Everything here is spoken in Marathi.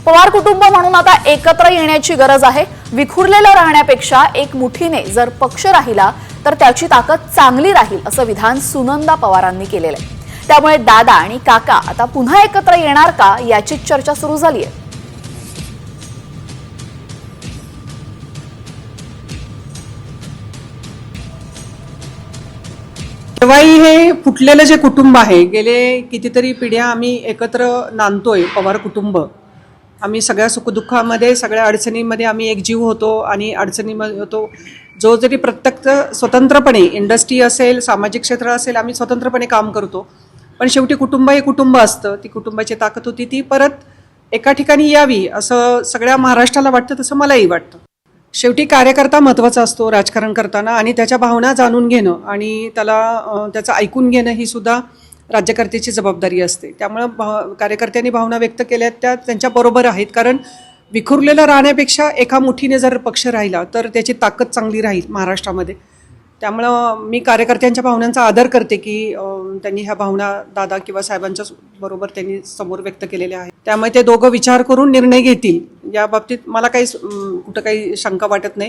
पवार कुटुंब म्हणून आता एकत्र येण्याची गरज आहे। विखुरलेलं राहण्यापेक्षा एक मुठीने जर पक्ष राहिला तर त्याची ताकद चांगली राहील असं विधान सुनंदा पवारांनी केलेलं आहे। त्यामुळे दादा आणि काका आता पुन्हा एकत्र येणार का याची चर्चा सुरू झाली आहे। शेवाई हे फुटलेलं जे कुटुंब आहे, गेले कितीतरी पिढ्या आम्ही एकत्र नांदतोय। पवार कुटुंब आम्ही सगळ्या सुखदुःखामध्ये सगळ्या अडचणींमध्ये आम्ही एकजीव होतो आणि अडचणीमध्ये होतो। जो जरी प्रत्यक्ष स्वतंत्रपणे इंडस्ट्री असेल, सामाजिक क्षेत्र असेल, आम्ही स्वतंत्रपणे काम करतो, पण शेवटी कुटुंब हे कुटुंब असतं। ती कुटुंबाची ताकद होती, ती परत एका ठिकाणी यावी असं सगळ्या महाराष्ट्राला वाटतं, तसं मलाही वाटतं। शेवटी कार्यकर्ता महत्त्वाचा असतो राजकारण करताना, आणि त्याच्या भावना जाणून घेणं आणि त्याचं ऐकून घेणं ही सुद्धा राज्यकर्त्याची जबाबदारी असते। त्यामुळे कार्यकर्त्यांनी भावना व्यक्त केल्या त्या त्यांच्या बरोबर आहेत, कारण विखुरलेलं राहण्यापेक्षा एका मुठीने जर पक्ष राहिला तर त्याची ताकद चांगली राहील महाराष्ट्रामध्ये। त्यामुळं मी कार्यकर्त्यांच्या भावनांचा आदर करते की त्यांनी ह्या भावना दादा किंवा साहेबांच्या बरोबर त्यांनी समोर व्यक्त केलेल्या आहेत। त्यामुळे ते दोघं विचार करून निर्णय घेतील या बाबतीत मला कुठं काही शंका वाटत नाही।